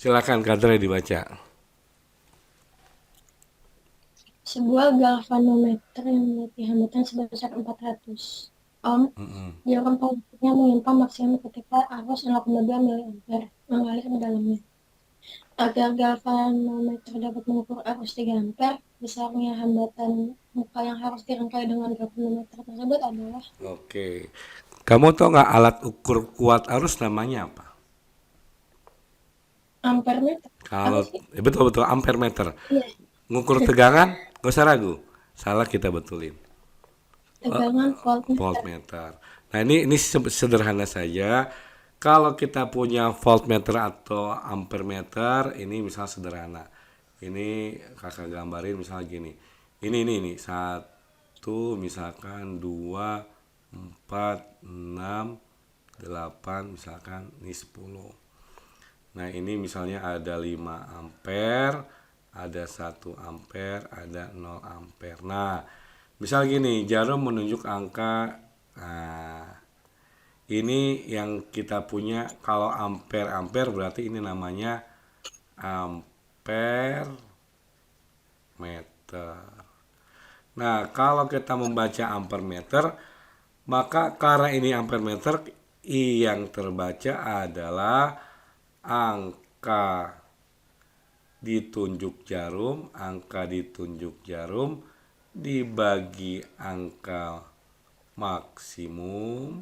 Silakan Kadre dibaca. Sebuah galvanometer yang memiliki hambatan sebesar 400 ohm, jarum pengukurnya menyimpan maksimum ketika arus 0,2 miliampere mengalir ke dalamnya. Agar galvanometer dapat mengukur arus 3 ampere, besarnya hambatan muka yang harus dirangkai dengan galvanometer tersebut adalah Oke. Kamu tahu nggak alat ukur kuat arus namanya apa? ampere meter. Apa Kalau sih? betul-betul ampere meter. Iya, Ngukur tegangan, gak usah ragu. Salah kita betulin. tegangan voltmeter. Voltmeter. Nah ini sederhana saja. Kalau kita punya voltmeter atau ampermeter, ini misal sederhana. Ini kakak gambarin misal gini. Ini satu, misalkan dua, empat, enam, delapan, misalkan ini 10. Nah ini misalnya ada 5 ampere, ada 1 ampere, ada 0 ampere. Nah misal gini, jarum menunjuk angka, nah ini yang kita punya. Kalau ampere berarti ini namanya ampere meter. Nah kalau kita membaca ampere meter, maka karena ini ampere meter, I yang terbaca adalah angka ditunjuk jarum dibagi angka maksimum.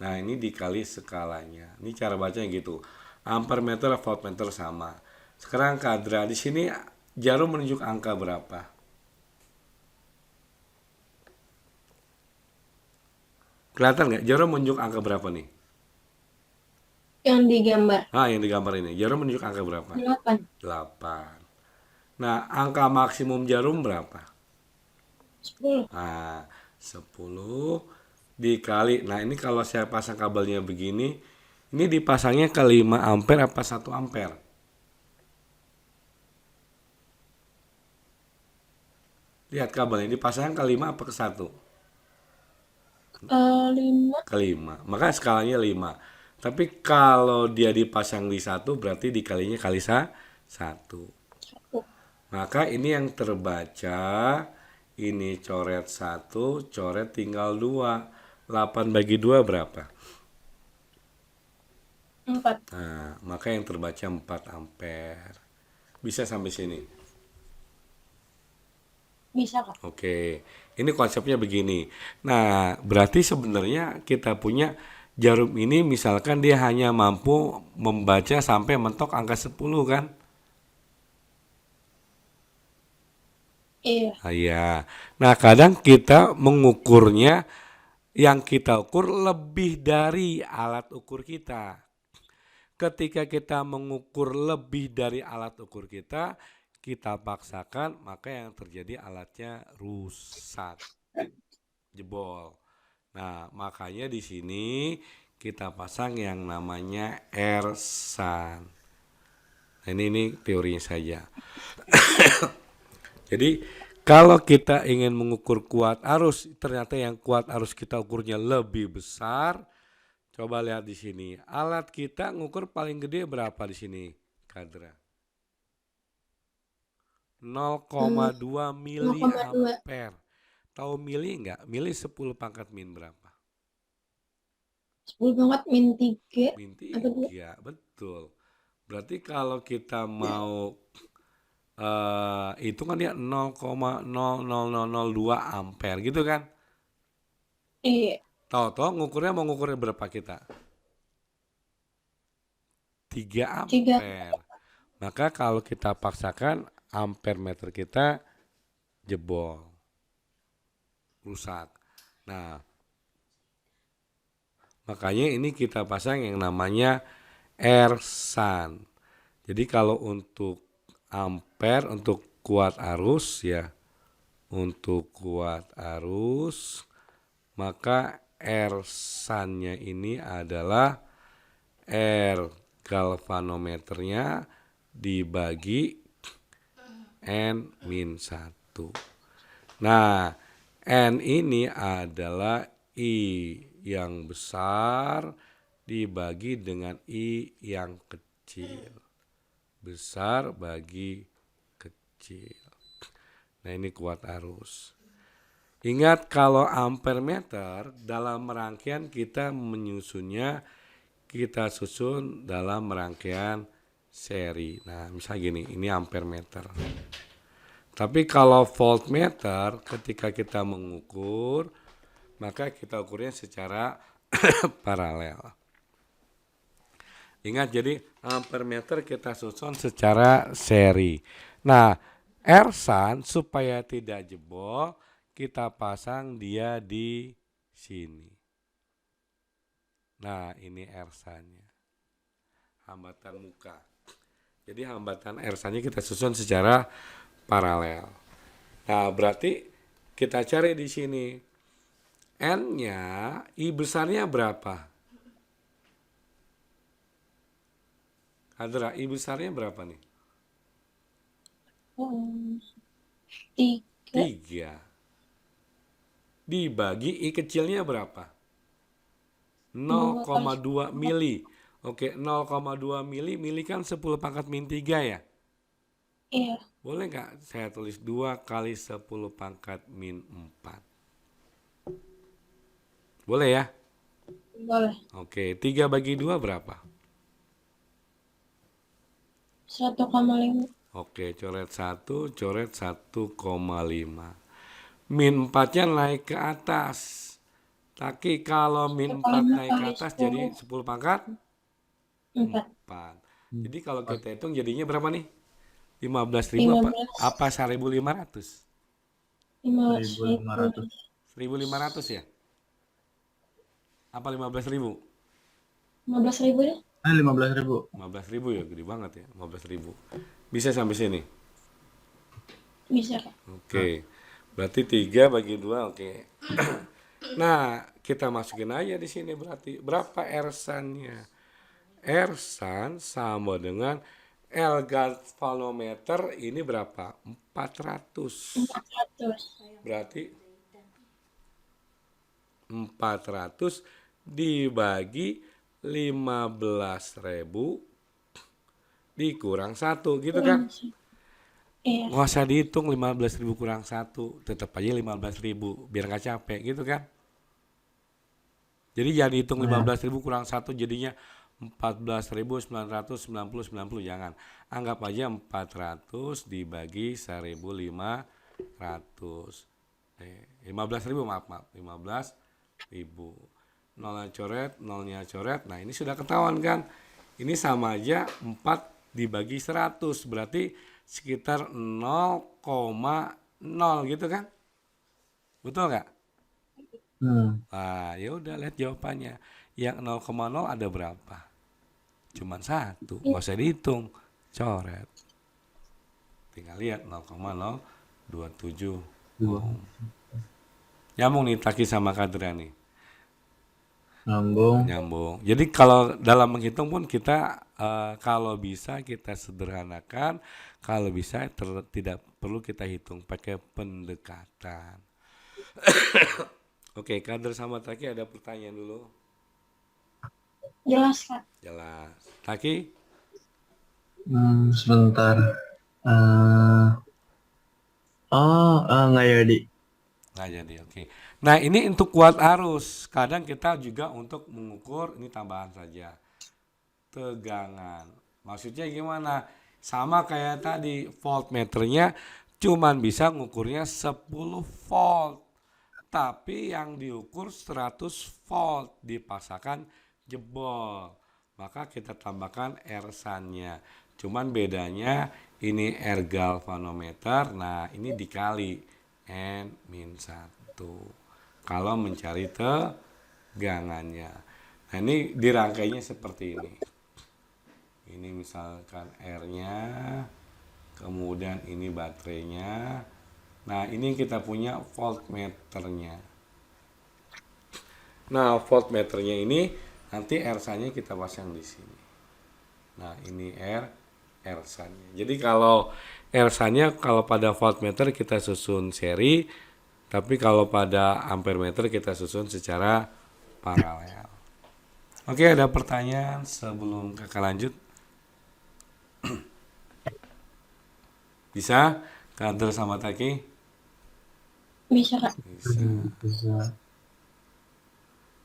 Nah ini dikali skalanya. Ini cara bacanya gitu. Ampere meter voltmeter sama. Sekarang Kadra, di sini jarum menunjuk angka berapa? Kelihatan nggak? Jarum menunjuk angka berapa nih? Yang digambar Nah yang digambar ini. Jarum menunjuk angka berapa? 8, 8. Nah angka maksimum jarum berapa? 10. Nah 10 dikali. Nah ini kalau saya pasang kabelnya begini, ini dipasangnya ke 5 ampere apa 1 ampere? Lihat kabelnya dipasang ke 5 apa ke 1? 5. Ke 5. Maka skalanya 5. Tapi kalau dia dipasang di 1 berarti dikalinya kali 1. Maka ini yang terbaca, ini coret 1, coret tinggal 2. 8 bagi 2 berapa? 4. Nah, maka yang terbaca 4 ampere. Bisa sampai sini. Bisa, Kak. Oke, ini konsepnya begini. Nah, berarti sebenarnya kita punya jarum ini misalkan dia hanya mampu membaca sampai mentok angka 10 kan? Iya. Ah, iya. Nah, kadang kita mengukurnya, yang kita ukur lebih dari alat ukur kita. Ketika kita mengukur lebih dari alat ukur kita paksakan, maka yang terjadi alatnya rusak, jebol. Nah, makanya di sini kita pasang yang namanya ersan. Nah, ini teorinya saja. Jadi, kalau kita ingin mengukur kuat arus, ternyata yang kuat arus kita ukurnya lebih besar. Coba lihat di sini. Alat kita ngukur paling gede berapa di sini, Kadra? 0,2 mili 0,2. ampere. Tahu mili enggak? Mili 10 pangkat min berapa? 10 banget min 3 Min atau 2. 3, betul. Berarti kalau kita mau itu kan dia 0,00002 ampere gitu kan? Iya. Tahu-tahu ngukurnya mau ngukurnya berapa kita? 3 3. ampere. Maka kalau kita paksakan ampere meter kita jebol, rusak. Nah, makanya ini kita pasang yang namanya ersan. Jadi kalau untuk ampere, untuk kuat arus ya, untuk kuat arus, maka ersannya ini adalah R galvanometernya dibagi N-1. Nah, N ini adalah I yang besar dibagi dengan I yang kecil. kecil. Besar bagi kecil. Nah, ini kuat arus. Ingat kalau ampere meter dalam rangkaian kita menyusunnya, kita susun dalam rangkaian seri. Nah, misal gini, ini ampere meter. Tapi kalau voltmeter ketika kita mengukur, maka kita ukurnya secara paralel. Ingat, jadi ampere meter kita susun secara seri. Nah, ersan supaya tidak jebol, kita pasang dia di sini. Nah, ini ersannya. Hambatan muka. Jadi hambatan ersannya kita susun secara paralel. Nah, berarti kita cari di sini. N-nya, I besarnya berapa? Adra, I besarnya berapa nih? 3. Dibagi I kecilnya berapa? 0,2 mili. Oke, 0,2 mili kan 10 pangkat min 3 ya? Iya. Boleh nggak saya tulis 2 kali 10 pangkat min 4? Boleh ya? Boleh. Oke, 3 bagi 2 berapa? 1,5. Oke, coret 1, coret 1,5. Min 4-nya naik ke atas. Tapi kalau min 4 naik ke atas jadi 10 pangkat 4. Jadi kalau kita hitung jadinya berapa nih? 15.000 apa 1.500? 1.500. 1.500 ya? Apa 15.000? 15.000 ya? 15.000. 15.000 ya, gede banget ya, 15.000. Bisa sampai sini? Bisa, Kak. Oke. Berarti 3 bagi 2, oke. Nah, kita masukin aja di sini berarti. Berapa ersannya? Ersan sama dengan L galvanometer ini berapa? 400. 400. Berarti 400 dibagi 15.000 dikurang 1 gitu kan? Iya. Nggak usah dihitung 15.000 kurang 1, tetap aja 15.000 biar nggak capek gitu kan? Jadi jangan hitung 15.000 kurang 1 jadinya 14.990 jangan. Anggap aja 400 dibagi 1.500. 15.000 maaf 15.000. Nolnya coret. Nah, ini sudah ketahuan kan? Ini sama aja 4 dibagi 100 berarti sekitar 0,0 gitu kan? Betul nggak? Nah, ya udah lihat jawabannya. Yang 0,0 ada berapa? Cuman 1, nggak usah dihitung, coret. Tinggal lihat 0,027 ohm. Nyambung nih Taki sama Kadra nih. Nyambung. Jadi kalau dalam menghitung pun kita kalau bisa kita sederhanakan, kalau bisa tidak perlu kita hitung pakai pendekatan. Oke, Kadra sama Taki ada pertanyaan dulu? Jelas, Kak. Jelas. Taki? Sebentar. Nggak jadi. Nggak jadi, oke. Nah, ini untuk kuat arus. Kadang kita juga untuk mengukur, ini tambahan saja, tegangan. Maksudnya gimana? Sama kayak tadi, voltmeternya cuman bisa ngukurnya 10 volt. Tapi yang diukur 100 volt, dipaksakan jebol. Maka kita tambahkan ersannya. Cuman bedanya ini R galvanometer, nah ini dikali N-1 kalau mencari tegangannya. Nah, ini dirangkainya seperti ini. Ini misalkan R-nya, kemudian ini baterainya. Nah, ini kita punya voltmeternya. Nah, voltmeternya ini nanti ersannya kita pasang di sini. Nah, ini ersannya. Jadi kalau ersannya kalau pada voltmeter kita susun seri, tapi kalau pada ampermeter kita susun secara paralel. Oke, ada pertanyaan sebelum kakak lanjut? Bisa? Kader sama Taki? Bisa, Kak. Bisa. Bisa.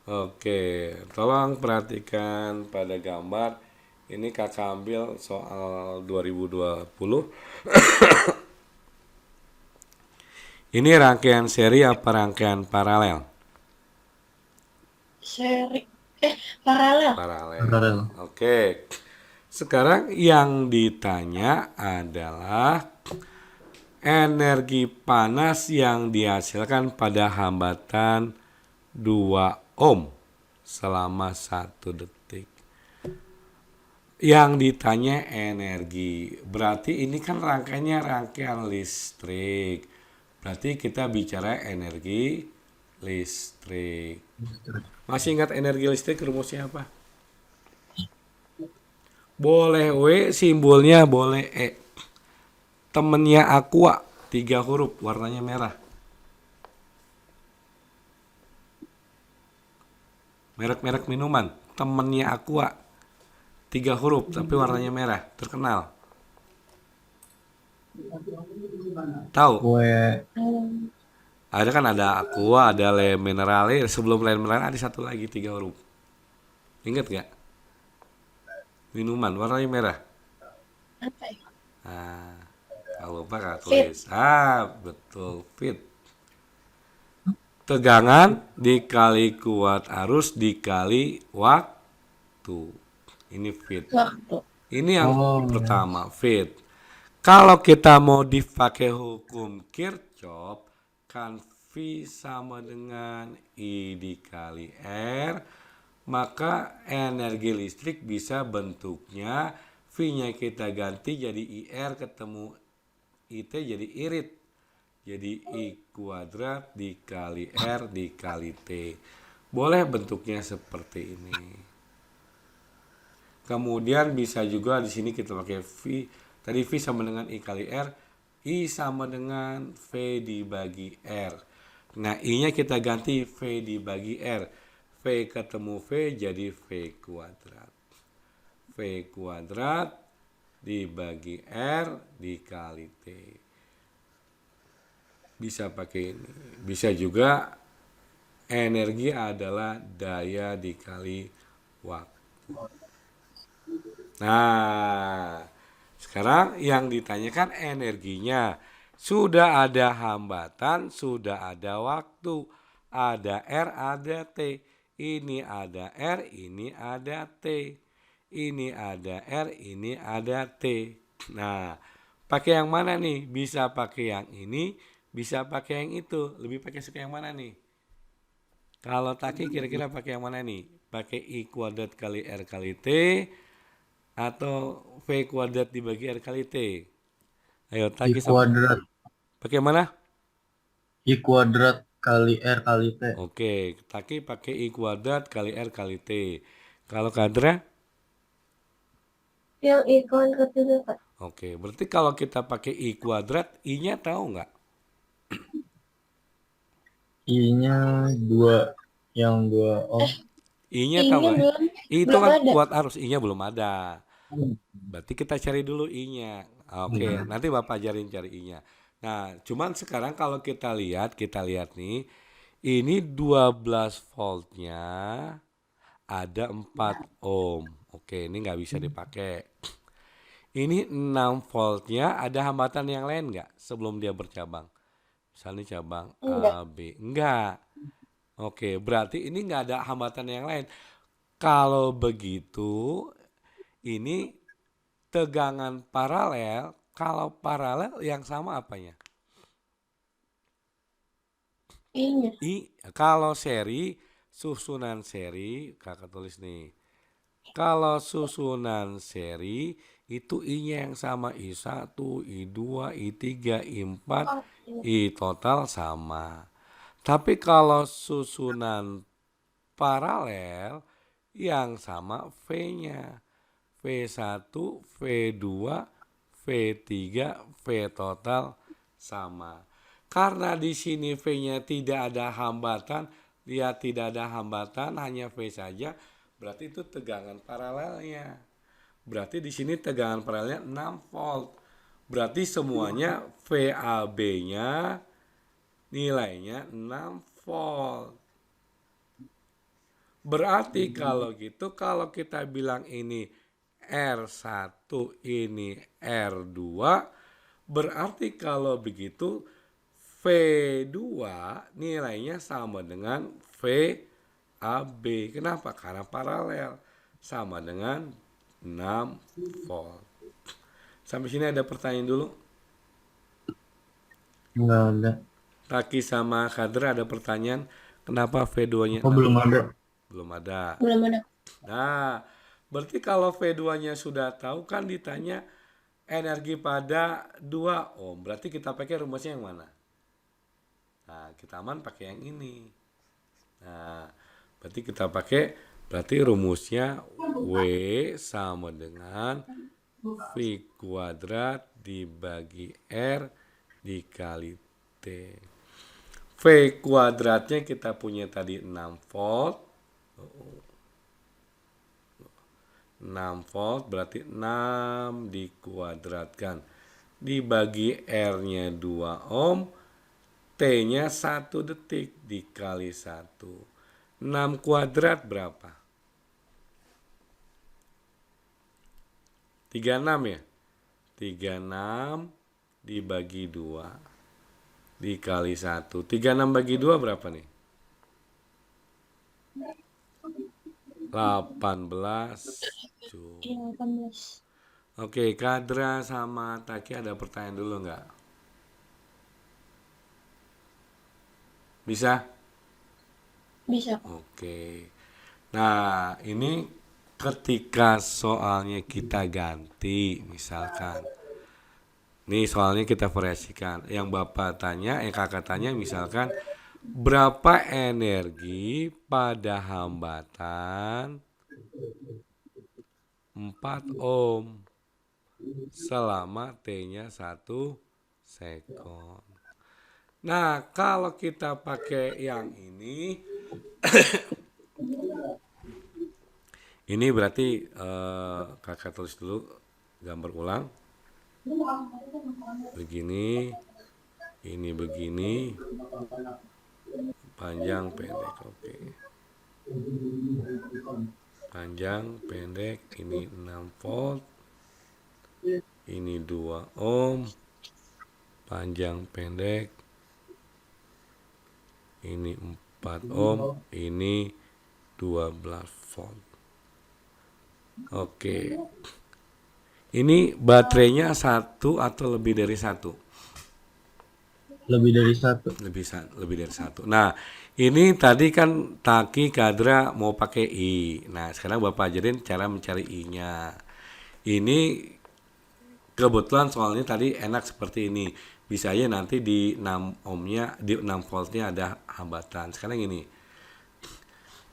Oke, tolong perhatikan pada gambar. Ini kakak ambil soal 2020. Ini rangkaian seri apa rangkaian paralel? Seri. Paralel. Paralel. Paralel. Oke. Sekarang yang ditanya adalah energi panas yang dihasilkan pada hambatan 2 ohm selama 1 detik. Yang ditanya energi, berarti ini kan rangkaiannya rangkaian listrik. Berarti kita bicara energi listrik. Masih ingat energi listrik rumusnya apa? Boleh W, simbolnya boleh E. Temennya Aqua, 3 huruf, warnanya merah. Merek-merek minuman, temennya Aqua, 3 huruf, tapi warnanya merah, terkenal. Tahu? Kue. Ada kan ada Aqua, ada Le Minerale, sebelum Le Minerale ada satu lagi 3 huruf. Ingat gak? Minuman, warnanya merah. Apa ya? Nah, kalau lupa Kak Fit. tulis. Betul, fit. Tegangan dikali kuat arus dikali waktu. Ini fit. Waktu. Ini yang Oh, pertama, fit. Kalau kita mau dipakai hukum Kirchhoff, kan V sama dengan I dikali R, maka energi listrik bisa bentuknya V-nya kita ganti jadi IR ketemu IT jadi irit. Jadi I kuadrat dikali R dikali T. Boleh bentuknya seperti ini. Kemudian bisa juga di sini kita pakai V. Tadi V sama dengan I kali R. I sama dengan V dibagi R. Nah, I-nya kita ganti V dibagi R. V ketemu V jadi V kuadrat. V kuadrat dibagi R dikali T. Bisa pakai ini. Bisa juga energi adalah daya dikali waktu. Nah, sekarang yang ditanyakan energinya. Sudah ada hambatan, sudah ada waktu. Ada R, ada T. Ini ada R, ini ada T. Ini ada R, ini ada T. Nah, pakai yang mana nih? Bisa pakai yang ini, bisa pakai yang itu. Lebih pakai suka yang mana nih? Kalau Taki kira-kira pakai yang mana nih? Pakai I kuadrat kali R kali T atau V kuadrat dibagi R kali T? Ayo I Taki kuadrat. pakai mana? I kuadrat kali R kali T. Oke, Taki pakai I kuadrat kali R kali T. Kalau Kadra? Yang ikon ketiga, Kak. Oke, berarti kalau kita pakai I kuadrat, I-nya tahu nggak? I-nya 2. Yang 2 ohm. I-nya tahu I-nya nggak? belum I itu belum kan ada. kuat arus, I-nya belum ada. Berarti kita cari dulu I-nya. Oke, nanti Bapak ajarin cari I-nya. Nah, cuman sekarang kalau kita lihat nih, ini 12 voltnya ada 4 ohm. Oke, ini nggak bisa dipakai. Ini 6 voltnya ada hambatan yang lain nggak sebelum dia bercabang? Misalnya cabang Enggak. A, B. Enggak. Oke, berarti ini nggak ada hambatan yang lain. Kalau begitu, ini tegangan paralel. Kalau paralel yang sama apanya? I-nya. Kalau seri, susunan seri, kakak tulis nih. Kalau susunan seri, itu I-nya yang sama. I1, I2, I3, I4, Oh, iya. I total sama. Tapi kalau susunan paralel, yang sama V-nya. V1, V2, V3, V total sama. Karena di sini V-nya tidak ada hambatan, dia tidak ada hambatan, hanya V saja, berarti itu tegangan paralelnya. Berarti di sini tegangan paralelnya 6 volt. Berarti semuanya VAB-nya nilainya 6 volt. Berarti kalau gitu, kalau kita bilang ini R1, ini R2, berarti kalau begitu V2 nilainya sama dengan VAB. Kenapa? Karena paralel. Sama dengan 6 volt. Sampai sini ada pertanyaan dulu? Nggak ada. Taki sama Kadra ada pertanyaan. Kenapa V2-nya Oh, 6 belum volt? ada. Belum ada. Belum ada. Nah, berarti kalau V2-nya sudah tahu kan ditanya energi pada 2 ohm. Berarti kita pakai rumusnya yang mana? Nah, kita aman pakai yang ini. Nah, berarti rumusnya W sama dengan V kuadrat dibagi R dikali T. V kuadratnya kita punya tadi 6 volt. 6 volt berarti 6 dikuadratkan dibagi R-nya 2 ohm, T-nya 1 detik dikali 1. 6 kuadrat berapa? 36 ya? 36 dibagi 2 dikali 1. 36 bagi 2 berapa nih? 18 Joule. Iya, 18. Oke, Kadra sama Taki ada pertanyaan dulu nggak? Bisa? Bisa. Oke. Nah, ini ketika soalnya kita ganti, misalkan. Nih soalnya kita variasikan. Yang Bapak tanya, yang Kakak tanya misalkan, berapa energi pada hambatan 4 ohm selama T-nya 1 sekon. Nah, kalau kita pakai yang ini berarti Kakak tulis dulu, gambar ulang. Begini, ini begini, panjang pendek, oke. Panjang pendek, ini 6 volt, ini 2 ohm, panjang pendek, ini 4 ohm, ini 12 volt. Oke. Ini baterainya 1 atau lebih dari 1? Lebih dari 1. Lebih dari 1. Nah, ini tadi kan Taki Kadra mau pakai I. Nah, sekarang Bapak ajarin cara mencari I-nya. Ini kebetulan soalnya tadi enak seperti ini. Bisa aja nanti di 6 ohmnya, di 6 voltnya ada hambatan. Sekarang ini.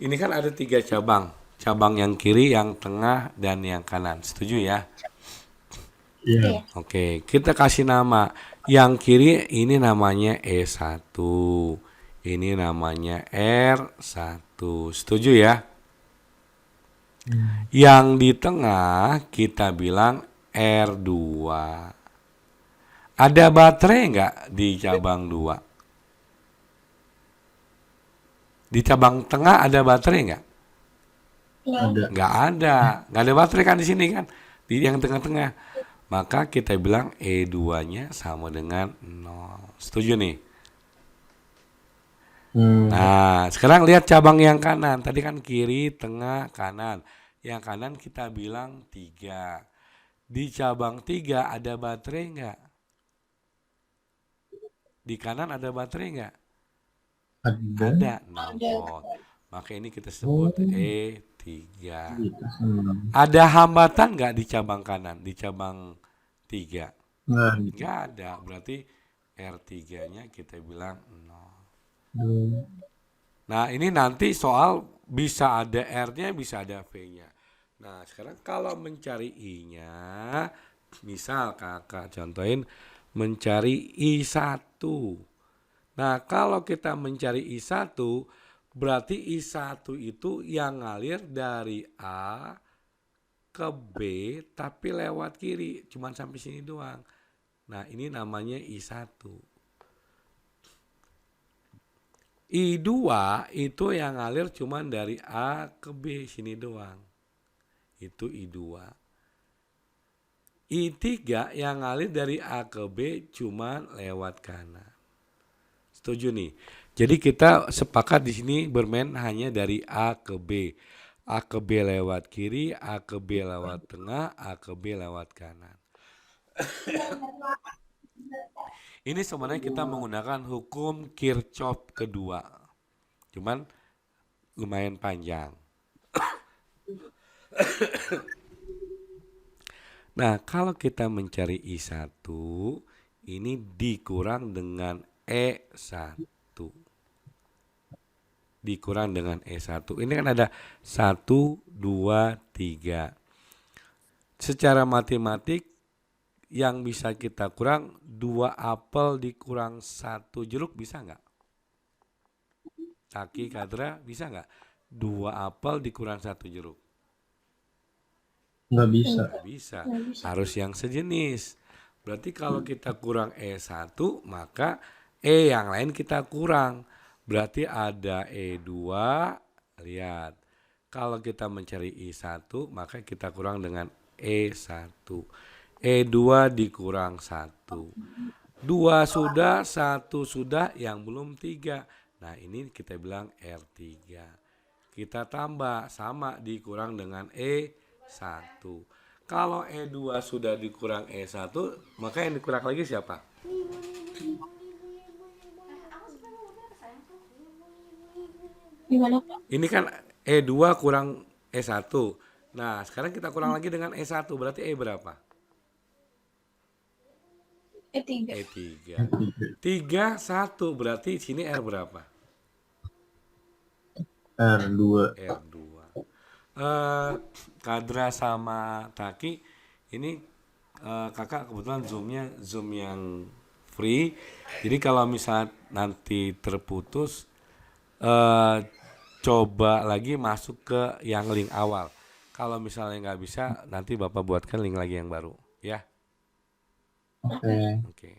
Ini kan ada 3 cabang. Cabang yang kiri, yang tengah, dan yang kanan. Setuju ya? Iya. Oke, kita kasih nama. Yang kiri ini namanya E1. Ini namanya R1. Setuju ya? Yang di tengah kita bilang R2. Ada baterai nggak di cabang 2? Di cabang tengah ada baterai nggak? Ada. Nggak ada. Nggak ada baterai kan di sini kan? Di yang tengah-tengah. Maka kita bilang E2-nya sama dengan 0. Setuju nih? Nah, sekarang lihat cabang yang kanan. Tadi kan kiri, tengah, kanan. Yang kanan kita bilang 3. Di cabang 3 ada baterai nggak? Di kanan ada baterai nggak? Ada 6 volt. Maka ini kita sebut E3. Ada hambatan nggak di cabang kanan? Di cabang 3? Nggak ada. Berarti R3-nya kita bilang 0. Nah, ini nanti soal bisa ada R-nya, bisa ada V-nya. Nah, sekarang kalau mencari I-nya, misal Kakak contohin mencari I1. Nah, kalau kita mencari I1, berarti I1 itu yang ngalir dari A ke B tapi lewat kiri, cuman sampai sini doang. Nah, ini namanya I1. I2 itu yang ngalir cuman dari A ke B sini doang. Itu I2. I3 yang ngalir dari A ke B cuman lewat kanan. Setuju nih. Jadi kita sepakat di sini bermain hanya dari A ke B. A ke B lewat kiri, A ke B lewat tengah, A ke B lewat kanan. Ini sebenarnya kita menggunakan hukum Kirchhoff kedua. Cuman lumayan panjang. Nah, kalau kita mencari I1, ini dikurang dengan E1. Dikurang dengan E1. Ini kan ada 1, 2, 3. Secara matematik, yang bisa kita kurang 2 apel dikurang 1 jeruk bisa nggak? Taki, Kadra, bisa nggak? 2 apel dikurang 1 jeruk? Nggak bisa. Nggak bisa. Nggak bisa. Harus yang sejenis. Berarti kalau kita kurang E1, maka E yang lain kita kurang. Berarti ada E2, lihat. Kalau kita mencari I1, maka kita kurang dengan E1. E2 dikurang 1. 2 sudah, 1 sudah, yang belum 3. Nah, ini kita bilang R3. Kita tambah, sama dikurang dengan E1. Kalau E2 sudah dikurang E1, maka yang dikurang lagi siapa? Gimana Pak? Ini kan E2 kurang E1. Nah, sekarang kita kurang lagi dengan E1, berarti E berapa? E3. E3. 3, 1, berarti sini R berapa? R2. R2. Kadra sama Taki, ini kakak kebetulan zoom yang free. Jadi kalau misal nanti terputus, coba lagi masuk ke yang link awal. Kalau misalnya nggak bisa, nanti bapak buatkan link lagi yang baru, ya. Oke. Oke.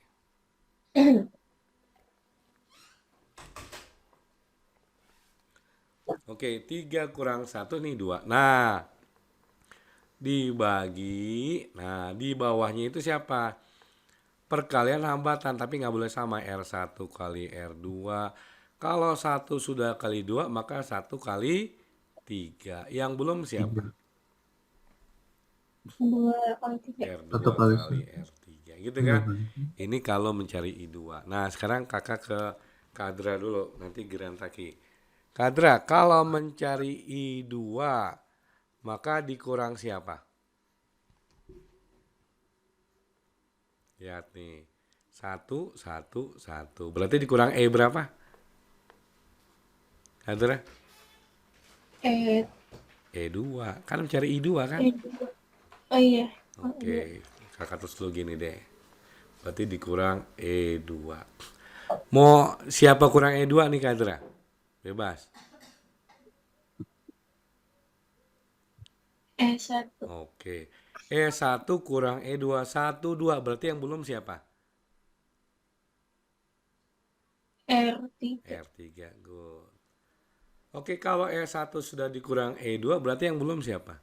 Oke, 3 kurang 1 nih 2. Nah, dibagi. Nah, di bawahnya itu siapa? Perkalian hambatan, tapi nggak boleh sama. R1 kali R2. Kalau 1 sudah kali 2, maka 1 kali 3. Yang belum siapa? 2 kali 3. R2 Satu kali kali R3. Gitu kan? Ini kalau mencari I2. Nah, sekarang kakak ke Kadra dulu. Nanti Giran Taki. Kadra, kalau mencari I2, maka dikurang siapa? Lihat nih. 1, 1, 1. Berarti dikurang E berapa? Kadra? E E2. Kan mencari I2 kan? E2. Oh iya. Oke. Kakak terus dulu gini deh. Berarti dikurang E2. Mau siapa kurang E2 nih Kadra? Bebas. E1. Oke. E1 kurang E2. 1, 2. Berarti yang belum siapa? R3. R3. Good. Oke, kalau E1 sudah dikurang E2, berarti yang belum siapa?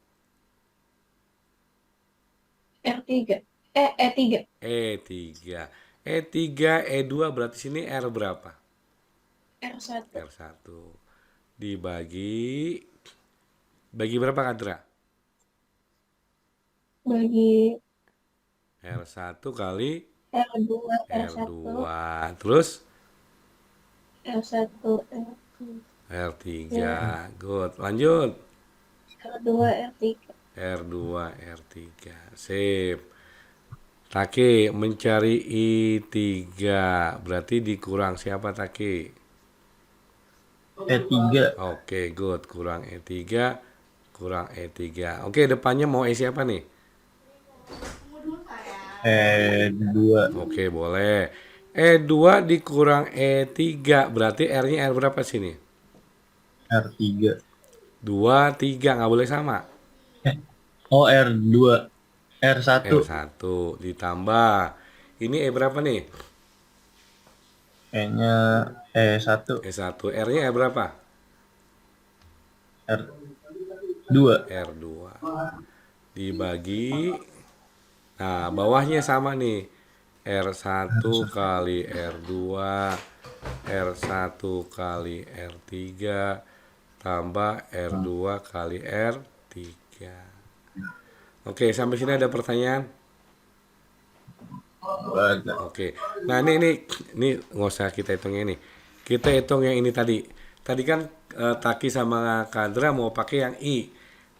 R3. E3. E3. E3, E2 berarti sini R berapa? R1. R1. Dibagi berapa Kadra? Bagi R1 kali R2. R2. R1. Terus R1. R3. Good. Lanjut. R2. R3. R2, R3. Sip. Taki, mencari I3. Berarti dikurang siapa Taki? E3. Oke, good. Kurang E3. Kurang E3. Oke, depannya mau E siapa nih? E2. Oke, boleh. E2 dikurang E3. Berarti R-nya R berapa sini? R3. 2, 3. Nggak boleh sama. Oh, R2. R1. R1 ditambah. Ini E berapa nih? E-nya E1, E1. R-nya E berapa? R2. R2. Dibagi. Nah, bawahnya sama nih. R1 kali R2, R1 kali R3, tambah R2 kali R3. Oke, sampai sini ada pertanyaan? Ada. Oke. Nah, ini nggak usah kita hitungnya ini. Kita hitung yang ini tadi. Tadi kan Taki sama Kadra mau pakai yang I.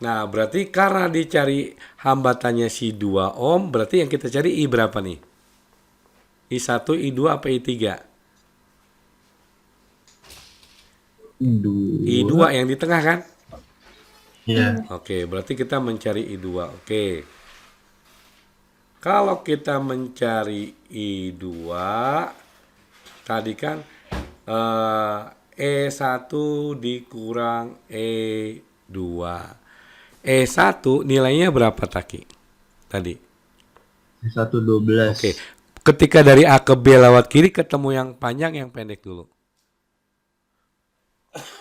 Nah, berarti karena dicari hambatannya si 2 ohm, berarti yang kita cari I berapa nih? I1, I2 apa I3? I2 2. yang di tengah kan? Ya, Oke, berarti kita mencari I2. Oke. Kalau kita mencari I2, tadi kan E1 dikurang E2. E1 nilainya berapa Taki? Tadi. 112. Oke. Ketika dari A ke B lewat kiri ketemu yang panjang yang pendek dulu.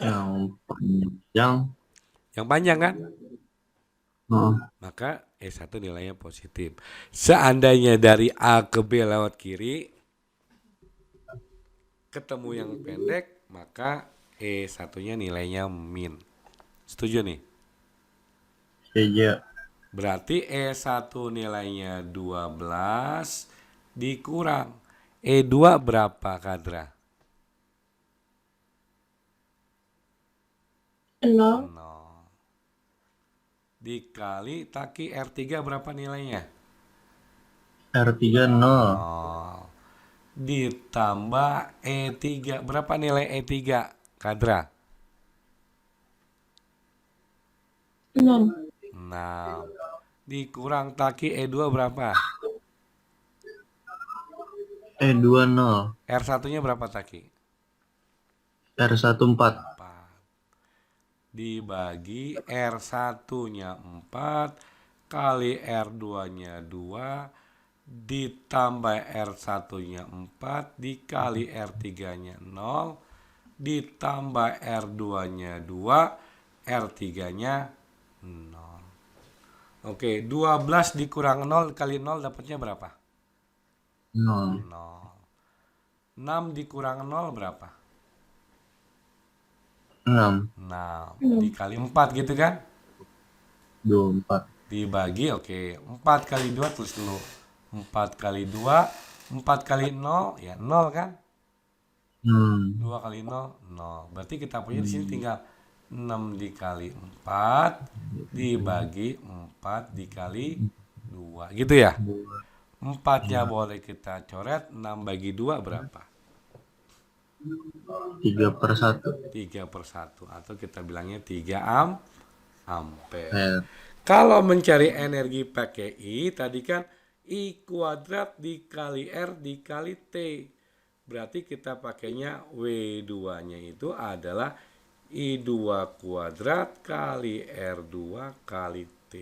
Yang panjang. Yang panjang kan? Oh, Maka E1 nilainya positif. Seandainya dari A ke B lewat kiri ketemu yang pendek, maka E1-nya nilainya min. Setuju nih? seja. Berarti E1 nilainya 12 dikurang E2 berapa, Kadra? 0. 0. Dikali Taki R3 berapa nilainya? R3 0. 0. Ditambah E3. Berapa nilai E3, Kadra? 6. 6. Dikurang Taki E2 berapa? E2 0. R1-nya berapa Taki? R1 4. 4. Dibagi R1-nya 4 kali R2-nya 2 ditambah R1-nya 4 dikali R3-nya 0 ditambah R2-nya 2 R3-nya 0. Oke, 12 dikurang 0 kali 0 dapatnya berapa? 0. 0. 6 dikurang 0 berapa? 6. 6 dikali 4 gitu kan? 24. Dibagi, oke. 4 kali 2 tulis dulu. 4 kali 2, 4 kali 0, ya 0 kan? 2 kali 0, 0. Berarti kita punya di sini tinggal 6 dikali 4 dibagi 4 dikali 2. Gitu ya? 4-nya boleh kita coret, 6 bagi 2 berapa? 3/1. 3/1 atau kita bilangnya 3 ampere. Eh, Kalau mencari energi pakai I, tadi kan I kuadrat dikali R dikali T. Berarti kita pakainya W2-nya itu adalah I2 kuadrat kali R2 kali T.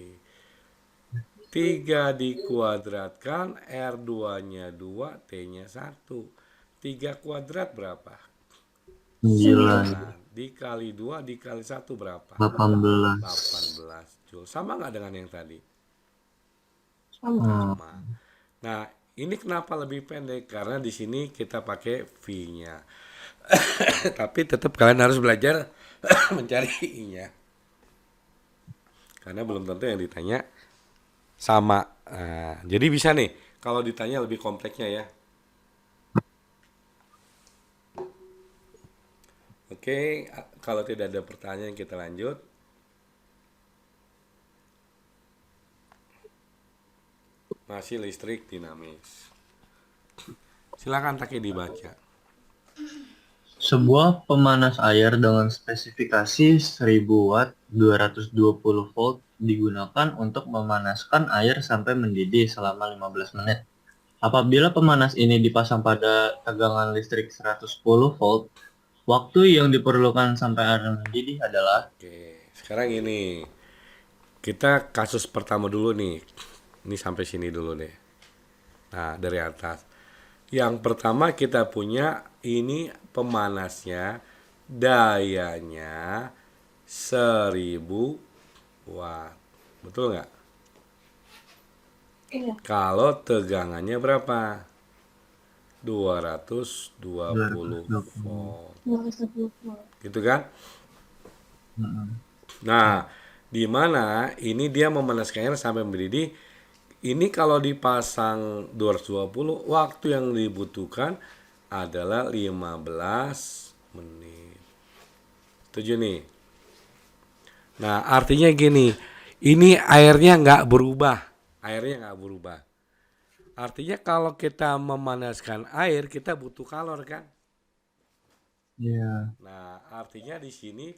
3 dikuadratkan, R2-nya 2, T-nya 1. 3 kuadrat berapa? 9. Dikali 2 dikali 1 berapa? 18. 18 Joule. Sama nggak dengan yang tadi? Sama. Sama. Nah, ini kenapa lebih pendek? Karena di sini kita pakai V-nya. Tapi tetap kalian harus belajar mencari I-nya. Karena belum tentu yang ditanya sama. Nah, jadi bisa nih kalau ditanya lebih kompleksnya ya. Oke, kalau tidak ada pertanyaan kita lanjut. Masih listrik dinamis. Silakan Taki dibaca. Sebuah pemanas air dengan spesifikasi 1000 watt 220 volt digunakan untuk memanaskan air sampai mendidih selama 15 menit. Apabila pemanas ini dipasang pada tegangan listrik 110 volt, waktu yang diperlukan sampai air mendidih adalah. Oke, sekarang ini kita kasus pertama dulu nih. Ini sampai sini dulu deh. Nah, dari atas. Yang pertama kita punya ini pemanasnya, dayanya 1000 watt. Betul nggak? Iya, Kalau tegangannya berapa? 220 220. volt. 210 volt. Gitu kan? Mm-mm. Nah, di mana ini dia memanaskan air sampai mendidih. Ini kalau dipasang 220, waktu yang dibutuhkan adalah 15 menit. Setuju nih? Nah, artinya gini, ini airnya nggak berubah. Airnya nggak berubah. Artinya kalau kita memanaskan air, kita butuh kalor kan? Iya. Nah, artinya di sini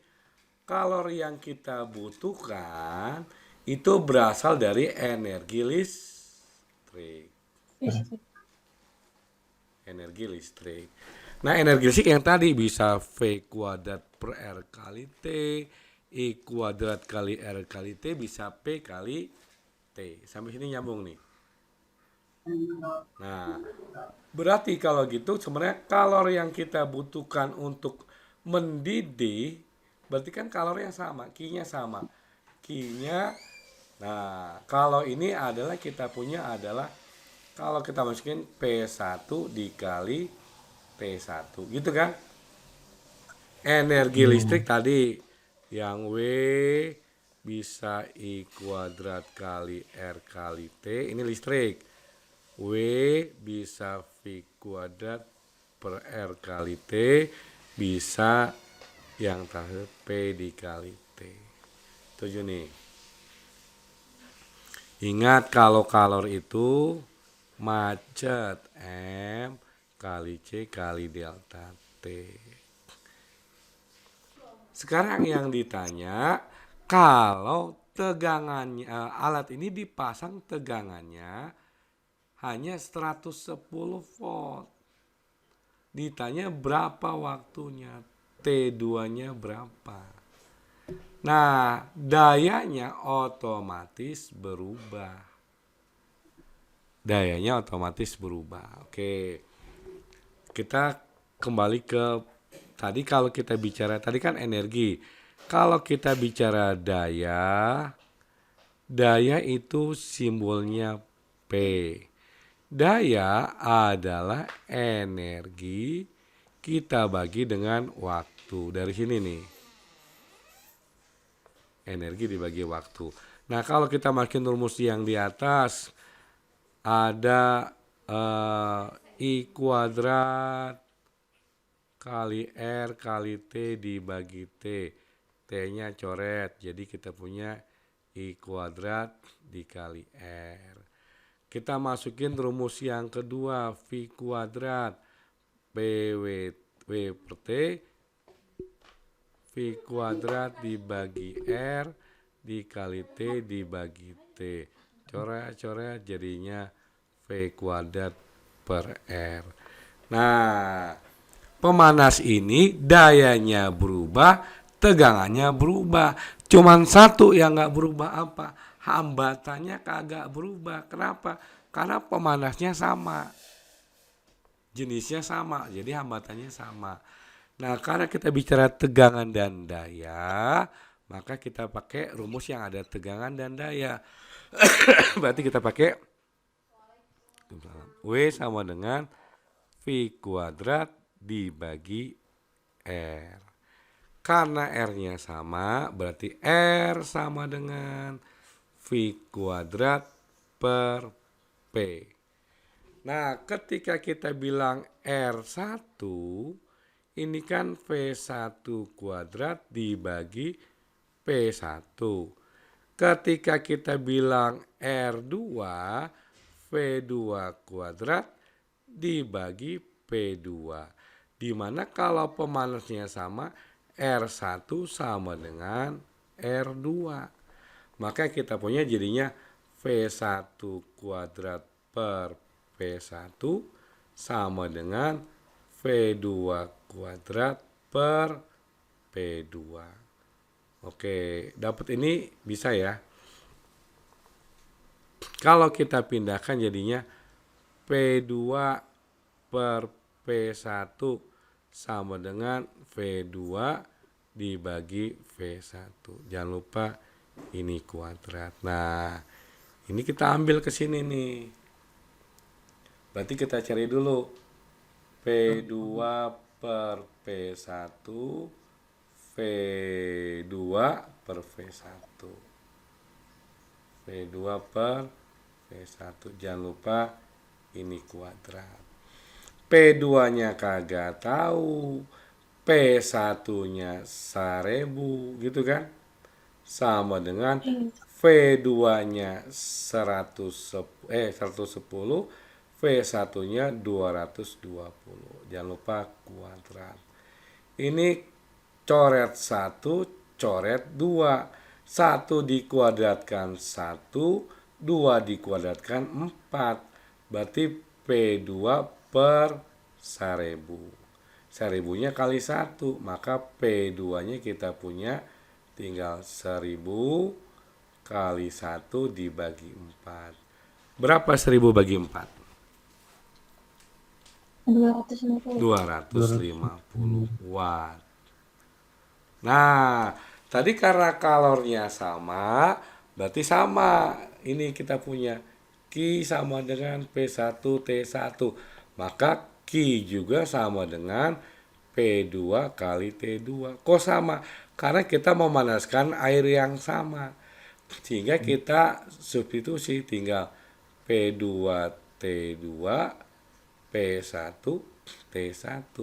kalori yang kita butuhkan itu berasal dari energi listrik. Listrik. Energi listrik. Nah, energi listrik yang tadi bisa V kuadrat per R kali T, I kuadrat kali R kali T, bisa P kali T. Sampai sini nyambung nih. Nah, berarti kalau gitu sebenarnya kalori yang kita butuhkan untuk mendidih berarti kan kalori yang sama, Q-nya sama. Q-nya, nah kalau ini adalah kita punya adalah kalau kita masukin P1 dikali T1 gitu kan. Energi listrik tadi yang W bisa I kuadrat kali R kali T, ini listrik. W bisa V kuadrat per R kali T, bisa yang terakhir P dikali T. Tujuh nih. Ingat kalau kalor itu macet, M kali C kali delta T. Sekarang yang ditanya, kalau tegangannya alat ini dipasang tegangannya hanya 110 volt. Ditanya berapa waktunya, T2-nya berapa. Nah, dayanya otomatis berubah. Dayanya otomatis berubah. Oke. Kita kembali ke tadi kalau kita bicara tadi kan energi. Kalau kita bicara daya, daya itu simbolnya P. Daya adalah energi kita bagi dengan waktu. Dari sini nih. Energi dibagi waktu. Nah, kalau kita makin rumus yang di atas ada I kuadrat kali R kali T dibagi T. T-nya coret. Jadi kita punya I kuadrat dikali R. Kita masukin rumus yang kedua, V kuadrat PW per T, V kuadrat dibagi R dikali T dibagi T. Coret-coret jadinya V kuadrat per R. Nah, pemanas ini dayanya berubah, tegangannya berubah. Cuman satu yang nggak berubah apa? Hambatannya kagak berubah. Kenapa? Karena pemanasnya sama. Jenisnya sama, jadi hambatannya sama. Nah, karena kita bicara tegangan dan daya, maka kita pakai rumus yang ada tegangan dan daya. Berarti kita pakai W sama dengan V kuadrat dibagi R. Karena R-nya sama, berarti R sama dengan V kuadrat per P. Nah, ketika kita bilang R1, ini kan V1 kuadrat dibagi P1. Ketika kita bilang R2, V2 kuadrat dibagi P2. Dimana kalau pemanasnya sama, R1 sama dengan R2. Maka kita punya jadinya V1 kuadrat per P1 sama dengan V2 kuadrat per P2. Oke, dapat ini bisa ya. Kalau kita pindahkan jadinya P2 per P1 sama dengan V2 dibagi V1. Jangan lupa ini kuadrat. Nah, ini kita ambil ke sini nih. Berarti kita cari dulu P2 per P1, V2 per V1. V2 per V1. Jangan lupa ini kuadrat. P2-nya kagak tahu. P1-nya 1000 gitu kan? Sama dengan V2-nya 110, V1-nya 220. Jangan lupa kuadrat. Ini coret 1, coret 2. 1 dikuadratkan 1, 2 dikuadratkan 4. Berarti P2 per 1000. 1000-nya kali 1, maka P2-nya kita punya tinggal 1000 kali 1 dibagi 4. Berapa 1000 bagi 4? 250. 250 watt. Nah, tadi karena kalornya sama, berarti sama. Ini kita punya Q sama dengan P1 T1. Maka Q juga sama dengan P2 kali T2. Kok sama? Karena kita memanaskan air yang sama. Sehingga kita substitusi tinggal P2 T2 P1 T1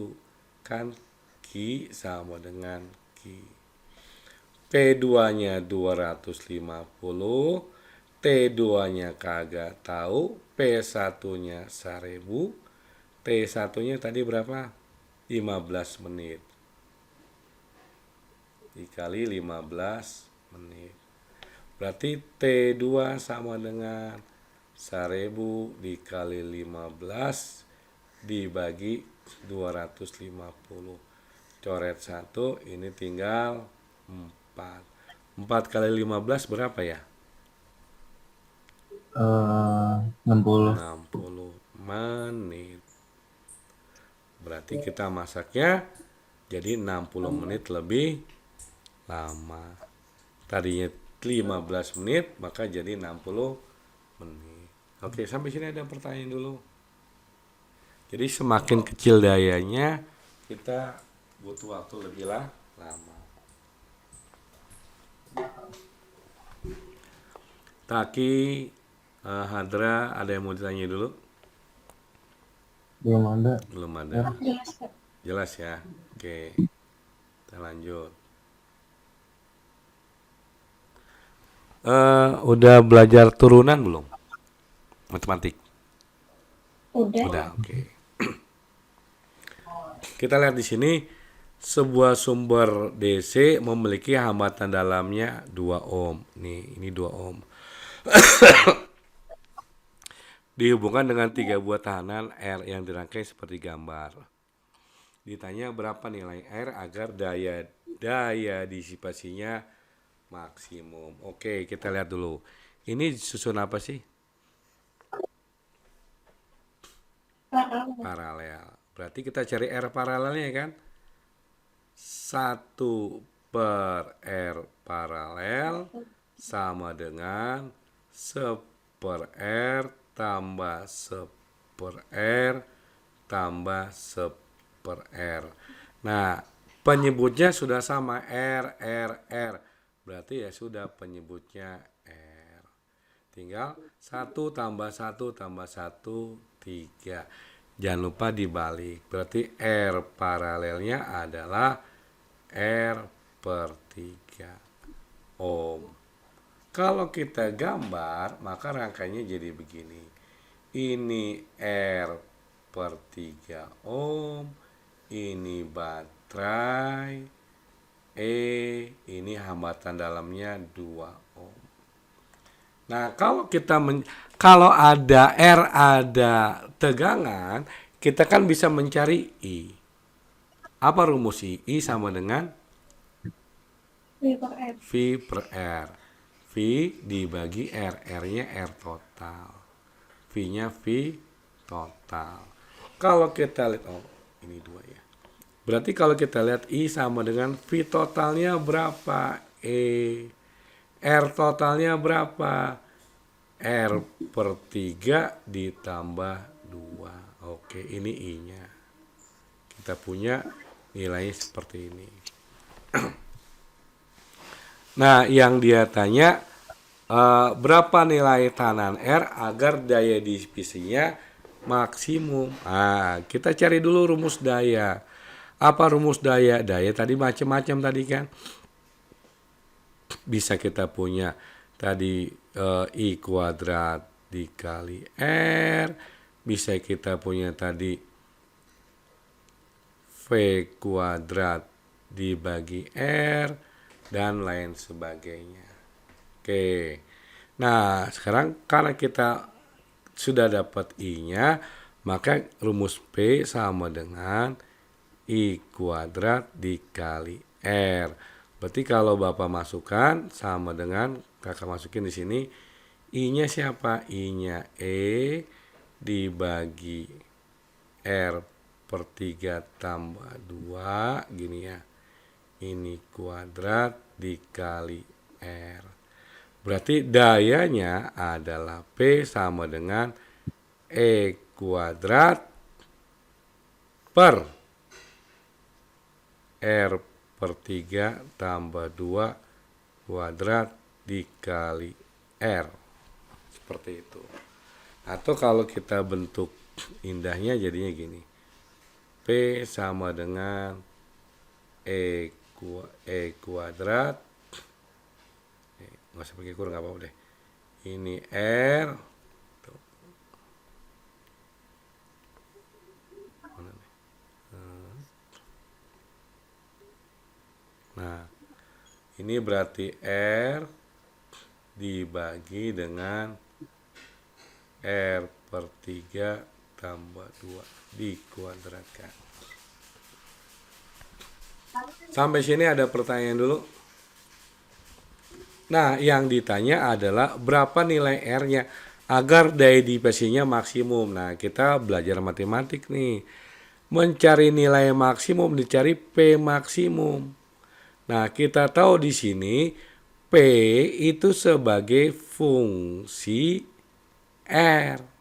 kan Q sama dengan Q. P2-nya 250, T2-nya kagak tahu, P1-nya 1000, T1-nya tadi berapa? 15 menit. Dikali 15 menit. Berarti T2 sama dengan 1000 dikali 15 dibagi 250. Coret 1, ini tinggal 4. 4 kali 15 berapa ya? 60. 60 menit. Berarti kita masaknya jadi 60 menit lebih lama. Tadinya 15 menit, maka jadi 60 menit. Oke, sampai sini ada pertanyaan dulu. Jadi semakin kecil dayanya, kita butuh waktu lebih lama. Taki, Hadra, ada yang mau ditanya dulu? Belum ada. Belum ada. Jelas, Kak. Jelas ya. Oke, kita lanjut. Udah belajar turunan belum? Matematik? Udah, oke. Kita lihat di sini, sebuah sumber DC memiliki hambatan dalamnya 2 ohm. Nih, ini 2 ohm. Dihubungkan dengan 3 buah tahanan R yang dirangkai seperti gambar. Ditanya berapa nilai R agar daya disipasinya maksimum. Oke, kita lihat dulu. Ini susun apa sih? Paralel. Berarti kita cari R paralelnya kan? 1 per R paralel sama dengan 1 per R tambah 1 per R tambah 1 per R. Nah, penyebutnya sudah sama R, R, R. Berarti ya sudah penyebutnya R. Tinggal 1 tambah 1 tambah 1, 3. Jangan lupa dibalik. Berarti R paralelnya adalah R per 3 ohm. Kalau kita gambar, maka rangkaiannya jadi begini. Ini R per 3 ohm. Ini baterai. Ini hambatan dalamnya 2 ohm. Nah, kalau ada R, ada tegangan, kita kan bisa mencari I. Apa rumus I? I sama dengan V per R. V per R. V dibagi R. R-nya R total. V-nya V total. Kalau kita lihat, oh ini 2 ya. Berarti kalau kita lihat I sama dengan V totalnya berapa? R totalnya berapa? R per 3 ditambah 2. Oke, ini I-nya. Kita punya nilainya seperti ini. Nah, yang dia tanya berapa nilai tekanan R agar daya difusisinya maksimum. Nah, kita cari dulu rumus daya. Apa rumus daya? Daya tadi macam-macam tadi kan. Bisa kita punya tadi I kuadrat dikali R. Bisa kita punya tadi V kuadrat dibagi R dan lain sebagainya. Oke. Nah, sekarang karena kita sudah dapat I-nya, maka rumus P sama dengan I kuadrat dikali R. Berarti kalau Bapak masukkan sama dengan Kakak masukin di sini, I-nya siapa? I-nya E dibagi R per 3 tambah 2 gini ya. Ini kuadrat dikali R. Berarti dayanya adalah P sama dengan E kuadrat per R per 3 tambah 2 kuadrat dikali R. Seperti itu. Atau kalau kita bentuk indahnya jadinya gini. P sama dengan E kuadrat, nggak usah pakai kurang, nggak apa-apa deh. Ini R, tuh. Mana nih? Nah, ini berarti R dibagi dengan R per 3 tambah 2 dikuadratkan. Sampai sini ada pertanyaan dulu. Nah, yang ditanya adalah berapa nilai R-nya agar daya difusisinya maksimum. Nah, kita belajar matematik nih. Mencari nilai maksimum dicari P maksimum. Nah, kita tahu di sini P itu sebagai fungsi R.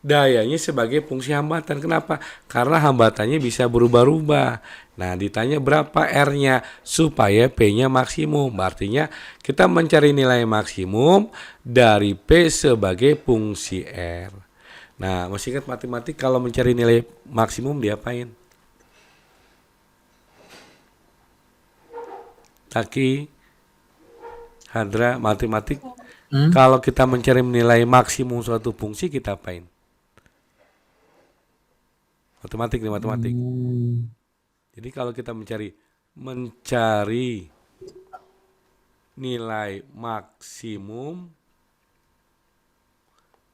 Dayanya sebagai fungsi hambatan. Kenapa? Karena hambatannya bisa berubah-ubah. Nah, ditanya berapa R-nya supaya P-nya maksimum. Artinya kita mencari nilai maksimum dari P sebagai fungsi R. Nah, masih ingat matematik kalau mencari nilai maksimum diapain? Taki, Hadra, matematik. Kalau kita mencari nilai maksimum suatu fungsi kita apain? Matematik nih, matematik. Jadi kalau kita mencari nilai maksimum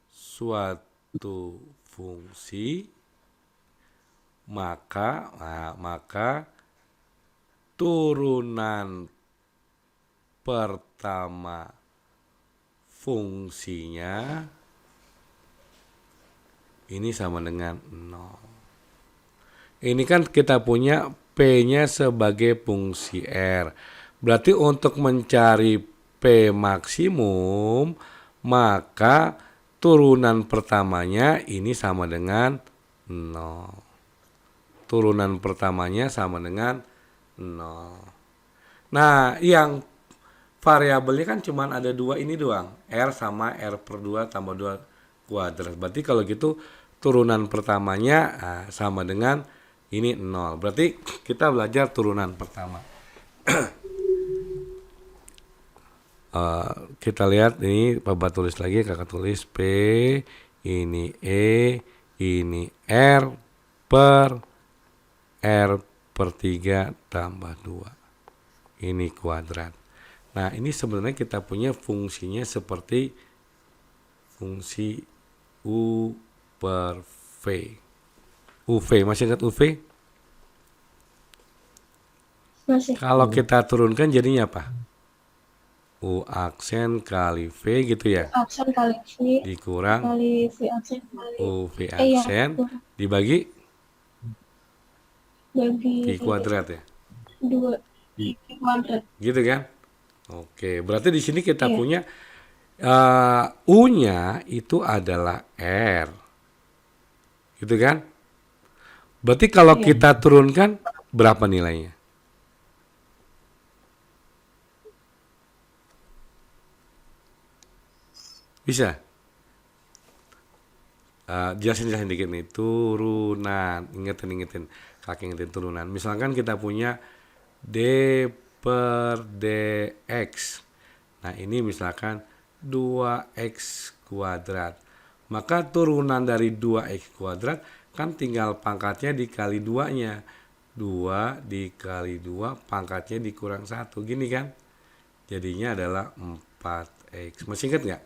suatu fungsi, maka turunan pertama fungsinya ini sama dengan 0. Ini kan kita punya P-nya sebagai fungsi R. Berarti untuk mencari P maksimum, maka turunan pertamanya ini sama dengan 0. Turunan pertamanya sama dengan 0. Nah, yang variabelnya kan cuma ada 2 ini doang. R sama R per 2 tambah 2 kuadrat. Berarti kalau gitu turunan pertamanya sama dengan ini 0. Berarti kita belajar turunan pertama. Kita lihat ini Bapak tulis lagi, Kakak tulis P, ini E, ini R per 3 tambah 2. Ini kuadrat. Nah, ini sebenarnya kita punya fungsinya seperti fungsi U per V. UV, masih ingat UV? Masih. Kalau kita turunkan jadinya apa? U aksen kali V gitu ya. Aksen kali V Dikurang kali V aksen kali U V ya aksen dibagi bagi V kuadrat ya. 2 kuadrat. Gitu kan? Oke, berarti di sini kita Iya, punya U-nya itu adalah R. Gitu kan? Berarti kalau iya. kita turunkan berapa nilainya? Bisa? Jelasin dikit nih. Turunan. Ingetin. Kakek ingetin turunan. Misalkan kita punya D per DX. Nah ini misalkan 2X kuadrat. Maka turunan dari 2X kuadrat kan tinggal pangkatnya dikali 2-nya. 2 dikali 2 pangkatnya dikurang 1. Gini kan? Jadinya adalah 4X. Masih ingat nggak?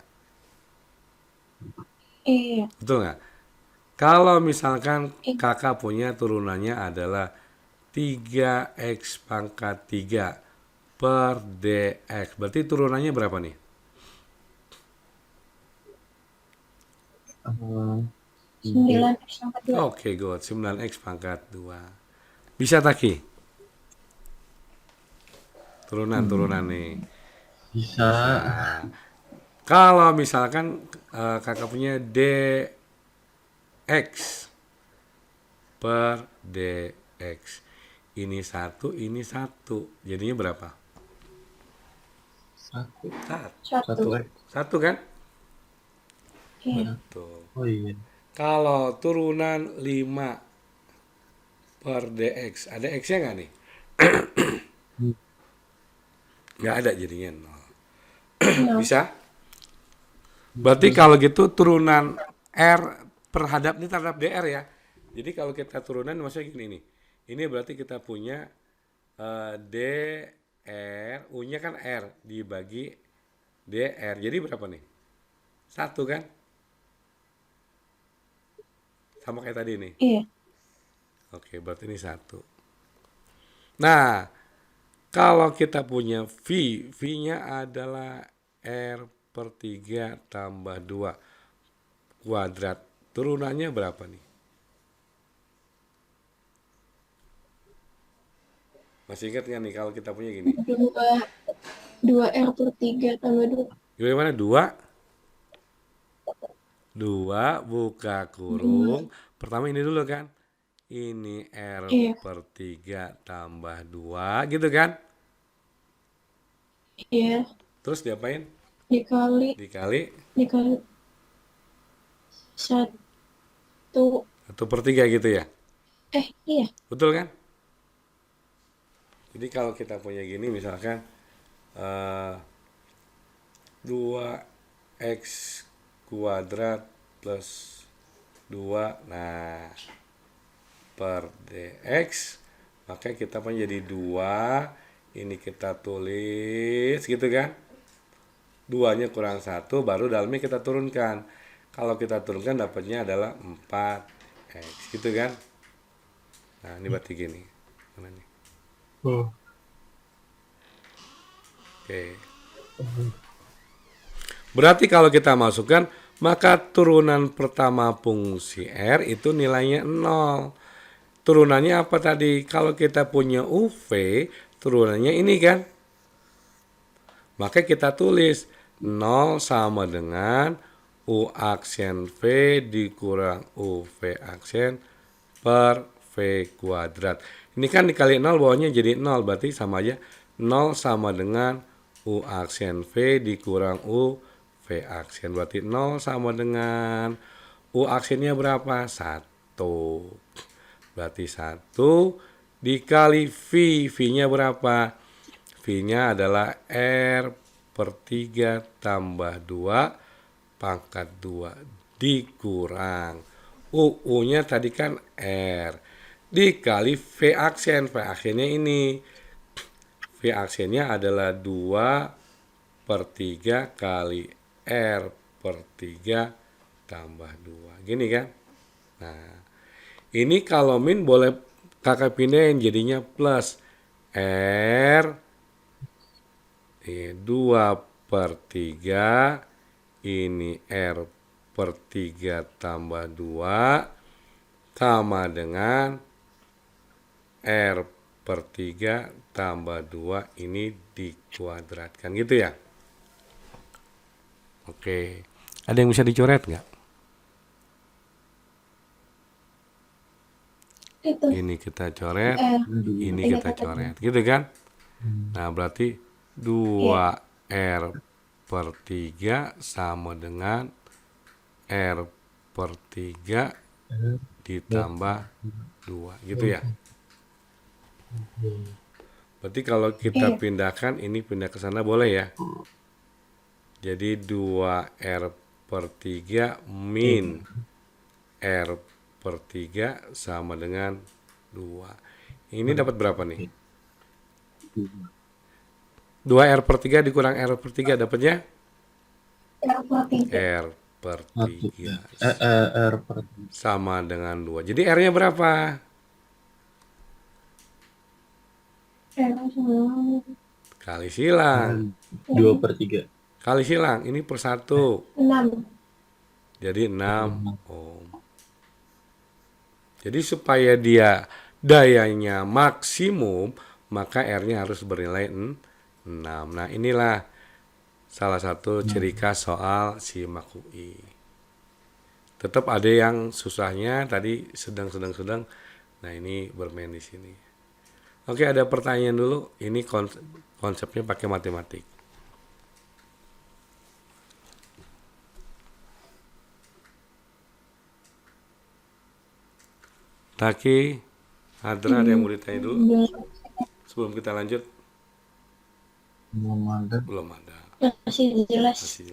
Iya, Betul nggak? Kalau misalkan iya. kakak punya turunannya adalah 3X pangkat 3 per DX. Berarti turunannya berapa nih? Eh, 9 X pangkat 2. Oke, good. 9X pangkat 2. Bisa Taki? Turunan nih. bisa Bisa. Kalau misalkan kakak punya DX per DX. Ini ini satu. Jadinya berapa? satu Satu. 1. X. Satu kan? Iya, Tuh. Oh iya. Kalau turunan 5 per DX, ada X-nya nggak nih? Hmm. Nggak ada jadinya 0. 0. Bisa? Berarti kalau gitu turunan R terhadap ini terhadap DR ya. Jadi kalau kita turunan maksudnya gini nih. Ini berarti kita punya DR, U-nya kan R dibagi DR. Jadi berapa nih? Satu kan? Sama kayak tadi nih. Iya, Oke, berarti ini satu. Nah, kalau kita punya V, V-nya adalah R per 3 tambah 2 kuadrat. Turunannya berapa nih? Masih ingat nggak nih kalau kita punya gini? 2 R per 3 tambah 2. Gimana? 2, 2 buka 2. kurung. Pertama ini dulu kan. Ini R Iya, per 3 tambah 2 gitu kan. iya. Terus diapain? Dikali, Dikali dikali 1. 1 per 3 gitu ya. Iya. Betul kan? Jadi kalau kita punya gini misalkan 2X kuadrat plus 2, nah per DX, maka kita punya jadi 2, ini kita tulis gitu kan, 2-nya kurang 1, baru dalamnya kita turunkan. Kalau kita turunkan dapatnya adalah 4X gitu kan. Nah ini berarti gini. Mana nih? Oh. Oke. Berarti kalau kita masukkan, maka turunan pertama fungsi R itu nilainya 0. Turunannya apa tadi? Kalau kita punya UV, turunannya ini kan. Maka kita tulis 0 sama dengan U aksen V dikurang UV aksen per V kuadrat. Ini kan dikali 0 bawahnya jadi 0, berarti sama aja 0 sama dengan U aksen V dikurang U V aksen. Berarti 0 sama dengan U aksennya berapa? 1. Berarti 1 dikali V. V-nya berapa? V-nya adalah R per 3 tambah 2 pangkat 2 dikurang U-nya tadi kan R dikali V aksen. V aksennya ini. V aksennya adalah 2 per 3 kali R per 3 tambah 2. Gini kan? Nah, ini kalau min boleh kakak pindahin jadinya plus R 2/3 ini R per 3 tambah 2 sama dengan R per 3 tambah 2 ini dikuadratkan gitu ya. Oke, ada yang bisa dicoret nggak? Itu Ini kita coret, ini tiga kita kata coret, gitu kan? Nah, berarti 2R per 3 sama dengan R per 3 ditambah 2, gitu ya. Berarti kalau kita pindahkan, ini pindah ke sana boleh ya. Jadi 2R per 3 min R per 3 sama dengan 2. Ini dapat berapa nih? 2R per 3 dikurang R per 3 dapatnya? R per 3. R per 3 R per sama dengan 2. Jadi R-nya berapa? R sama Kali silang. 2/3. Kali silang, ini per 1. 6. Jadi 6 ohm. Jadi supaya dia dayanya maksimum, maka R-nya harus bernilai 6. Nah, inilah salah satu ciri khas soal simak UI. Tetap ada yang susahnya tadi sedang. Nah, ini bermain di sini. Oke, ada pertanyaan dulu. Ini konsepnya pakai matematik. Taki, Hadra, ada yang mau ditanya dulu? Sebelum kita lanjut? Belum ada. Belum ada. Masih jelas. Masih